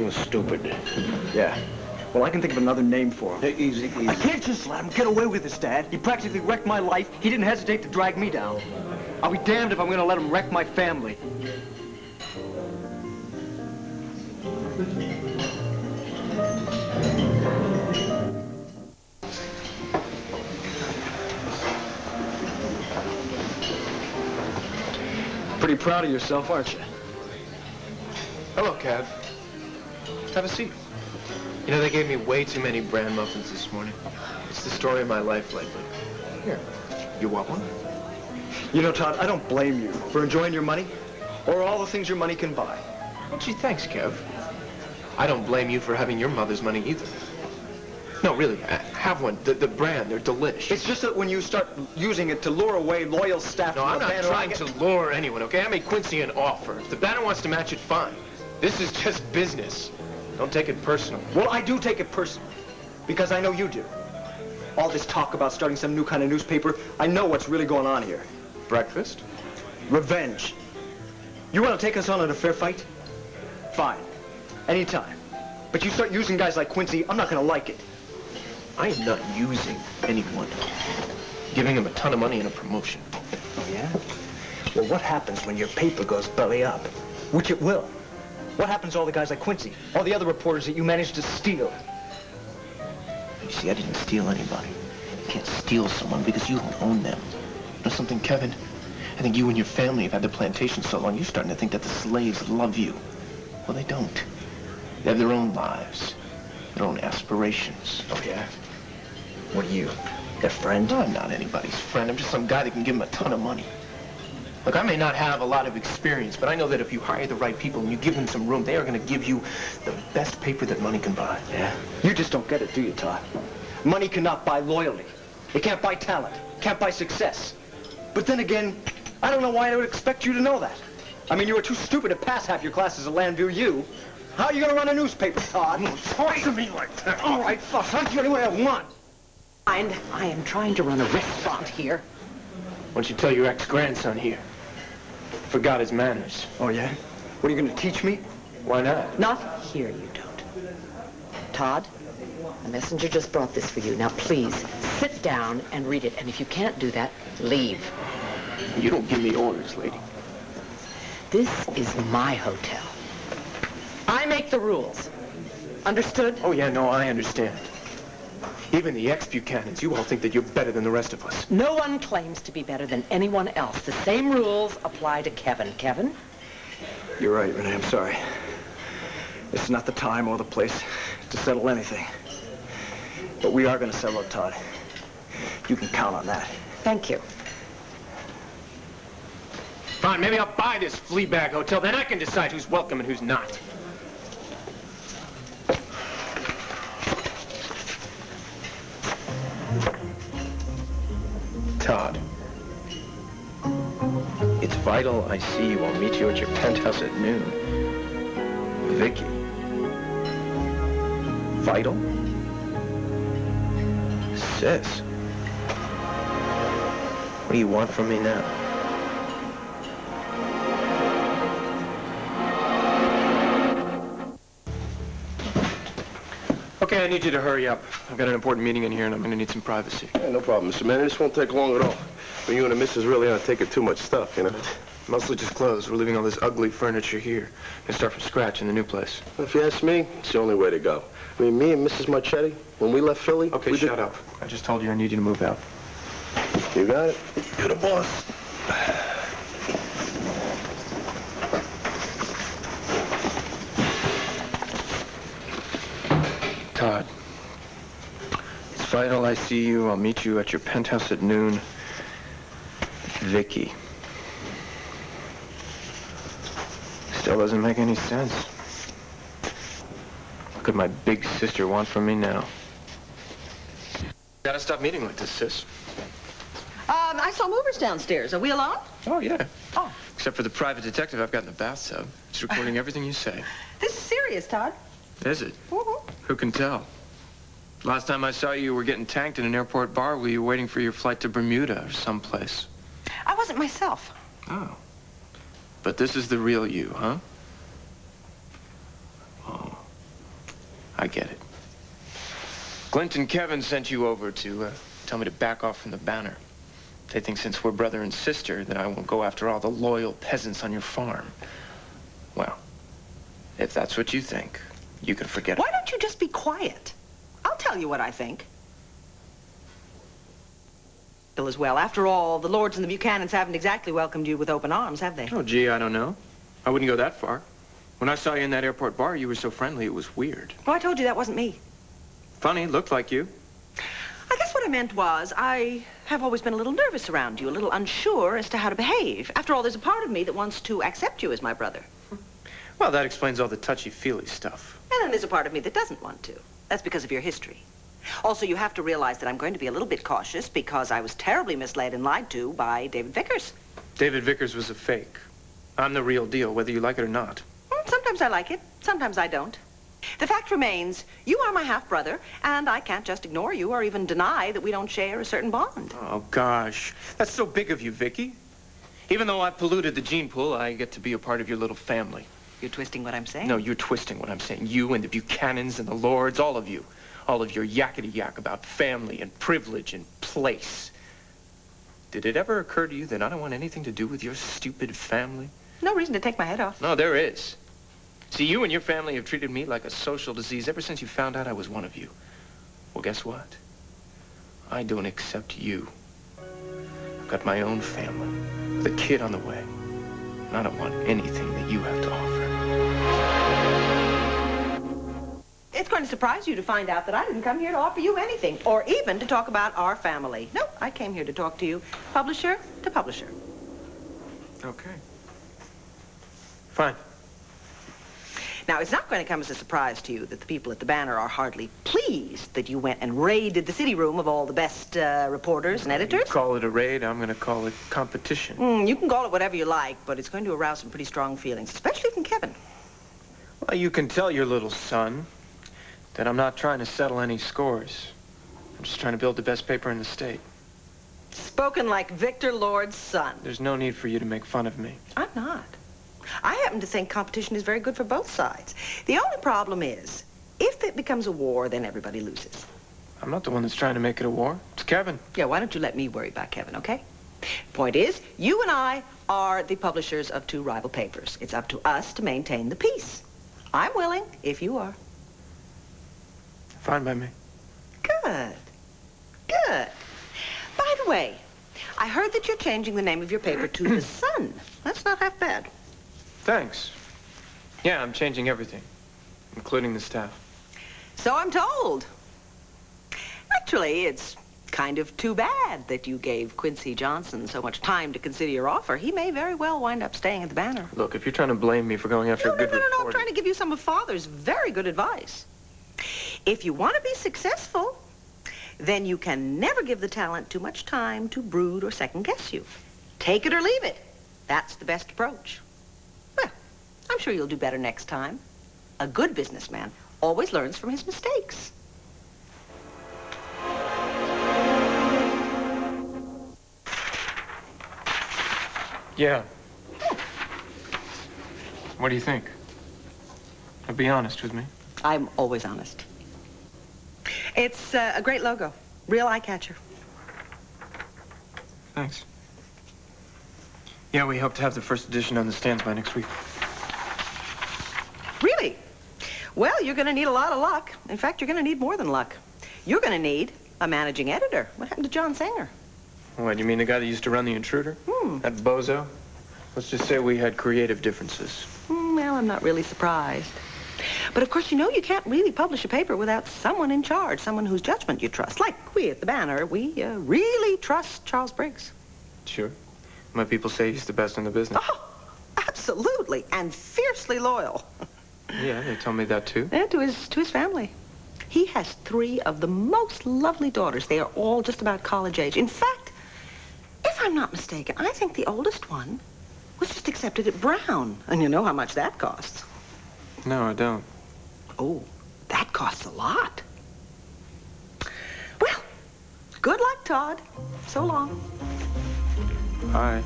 thing was stupid. Yeah. Well, I can think of another name for him. Hey, easy. I can't just let him get away with this, Dad. He practically wrecked my life. He didn't hesitate to drag me down. I'll be damned if I'm gonna let him wreck my family. Pretty proud of yourself, aren't you? Hello, Kev. Have a seat. You know, they gave me way too many bran muffins this morning. It's the story of my life lately. Here, you want one? You know, Todd, I don't blame you for enjoying your money or all the things your money can buy. Well, gee, thanks, Kev. I don't blame you for having your mother's money either. No, really, have one. The bran, they're delish. It's just that when you start using it to lure away loyal staff... No, I'm not trying to lure anyone, okay? I made Quincy an offer. If the banner wants to match it, fine. This is just business. Don't take it personal. Well, I do take it personal, because I know you do. All this talk about starting some new kind of newspaper, I know what's really going on here. Breakfast? Revenge. You want to take us on in a fair fight? Fine. Anytime. But you start using guys like Quincy, I'm not going to like it. I am not using anyone. Giving him a ton of money and a promotion. Oh, yeah? Well, what happens when your paper goes belly up? Which it will. What happens to all the guys like Quincy? All the other reporters that you managed to steal? You see, I didn't steal anybody. You can't steal someone because you don't own them. You know something, Kevin? I think you and your family have had the plantation so long, you're starting to think that the slaves love you. Well, they don't. They have their own lives, their own aspirations. Oh, yeah? What are you, their friend? No, I'm not anybody's friend. I'm just some guy that can give them a ton of money. Look, I may not have a lot of experience, but I know that if you hire the right people and you give them some room, they are going to give you the best paper that money can buy. Yeah? You just don't get it, do you, Todd? Money cannot buy loyalty. It can't buy talent. Can't buy success. But then again, I don't know why I would expect you to know that. I mean, you were too stupid to pass half your classes at Landview U. How are you going to run a newspaper, Todd? Don't talk to me like that. All right, fuss. I'll do any way I want. And I am trying to run a restaurant here. Why don't you tell your ex-grandson here? Forgot his manners. Oh, yeah? What, are you going to teach me? Why not? Not here, you don't. Todd, the messenger just brought this for you. Now, please, sit down and read it. And if you can't do that, leave. You don't give me orders, lady. This is my hotel. I make the rules. Understood? Oh, yeah, no, I understand. Even the ex-Buchanans, you all think that you're better than the rest of us. No one claims to be better than anyone else. The same rules apply to Kevin. Kevin? You're right, Renee. I'm sorry. This is not the time or the place to settle anything. But we are going to settle it, Todd. You can count on that. Thank you. Fine, maybe I'll buy this flea bag hotel, then I can decide who's welcome and who's not. Todd, it's vital I see you. I'll meet you at your penthouse at noon. Vicki. Vital? Sis. What do you want from me now? Okay, I need you to hurry up. I've got an important meeting in here, and I'm going to need some privacy. Yeah, no problem, Mr. Manning. This won't take long at all. When you and the missus really aren't taking too much stuff, you know? Mostly just clothes. We're leaving all this ugly furniture here and start from scratch in the new place. If you ask me, it's the only way to go. I mean, me and Mrs. Marchetti, when we left Philly... Okay, shut up. I just told you I need you to move out. You got it. You're the boss. Todd, it's vital I see you. I'll meet you at your penthouse at noon. Vicki. Still doesn't make any sense. What could my big sister want from me now? Gotta stop meeting like this, sis. I saw movers downstairs. Are we alone? Oh, yeah. Oh. Except for the private detective I've got in the bathtub. He's recording everything you say. This is serious, Todd. Is it? Mm-hmm. Who can tell? Last time I saw you, you were getting tanked in an airport bar while you were waiting for your flight to Bermuda or someplace. I wasn't myself. Oh. But this is the real you, huh? Oh. I get it. Glint and Kevin sent you over to tell me to back off from the banner. They think since we're brother and sister that I won't go after all the loyal peasants on your farm. Well, if that's what you think, you can forget it. Why don't you just be quiet? I'll tell you what I think. Bill, as well. After all, the Lords and the Buchanans haven't exactly welcomed you with open arms, have they? Oh, gee, I don't know. I wouldn't go that far. When I saw you in that airport bar, you were so friendly, it was weird. Oh, I told you that wasn't me. Funny, looked like you. I guess what I meant was I have always been a little nervous around you, a little unsure as to how to behave. After all, there's a part of me that wants to accept you as my brother. Well, that explains all the touchy-feely stuff. And then there's a part of me that doesn't want to. That's because of your history. Also, you have to realize that I'm going to be a little bit cautious because I was terribly misled and lied to by David Vickers. David Vickers was a fake. I'm the real deal, whether you like it or not. Sometimes I like it, sometimes I don't. The fact remains, you are my half-brother, and I can't just ignore you or even deny that we don't share a certain bond. Oh, gosh. That's so big of you, Vicki. Even though I've polluted the gene pool, I get to be a part of your little family. You're twisting what I'm saying. No, you're twisting what I'm saying. You and the Buchanans and the Lords, all of you. All of your yakety-yak about family and privilege and place. Did it ever occur to you that I don't want anything to do with your stupid family? No reason to take my head off. No, there is. See, you and your family have treated me like a social disease ever since you found out I was one of you. Well, guess what? I don't accept you. I've got my own family, with a kid on the way. And I don't want anything that you have to offer. It's going to surprise you to find out that I didn't come here to offer you anything, or even to talk about our family. No, I came here to talk to you, publisher to publisher. Okay. Fine. Now, it's not going to come as a surprise to you that the people at the Banner are hardly pleased that you went and raided the city room of all the best reporters and editors. You call it a raid, I'm going to call it competition. You can call it whatever you like, but it's going to arouse some pretty strong feelings, especially from Kevin. Well, you can tell your little son that I'm not trying to settle any scores. I'm just trying to build the best paper in the state. Spoken like Victor Lord's son. There's no need for you to make fun of me. I'm not. I happen to think competition is very good for both sides. The only problem is, if it becomes a war, then everybody loses. I'm not the one that's trying to make it a war. It's Kevin. Yeah, why don't you let me worry about Kevin, okay? Point is, you and I are the publishers of two rival papers. It's up to us to maintain the peace. I'm willing, if you are. Fine by me. Good. Good. By the way, I heard that you're changing the name of your paper to The Sun. That's not half bad. Thanks. Yeah, I'm changing everything, including the staff. So I'm told. Actually, it's kind of too bad that you gave Quincy Johnson so much time to consider your offer. He may very well wind up staying at the Banner. Look, if you're trying to blame me for going after a good reporter... No, I'm trying to give you some of Father's very good advice. If you want to be successful, then you can never give the talent too much time to brood or second-guess you. Take it or leave it. That's the best approach. Well, I'm sure you'll do better next time. A good businessman always learns from his mistakes. Yeah. What do you think? Now, be honest with me. I'm always honest. It's a great logo. Real eye-catcher. Thanks. Yeah, we hope to have the first edition on the stands by next week. Really? Well, you're going to need a lot of luck. In fact, you're going to need more than luck. You're going to need a managing editor. What happened to John Sanger? What, you mean the guy that used to run The Intruder? That bozo? Let's just say we had creative differences. Well, I'm not really surprised. But, of course, you know you can't really publish a paper without someone in charge, someone whose judgment you trust. Like we at the Banner, we really trust Charles Briggs. Sure. My people say he's the best in the business. Oh, absolutely, and fiercely loyal. Yeah, they tell me that, too. And to his family. He has 3 of the most lovely daughters. They are all just about college age. In fact, if I'm not mistaken, I think the oldest one was just accepted at Brown. And you know how much that costs. No, I don't. Oh, that costs a lot. Well, good luck, Todd. So long. Bye.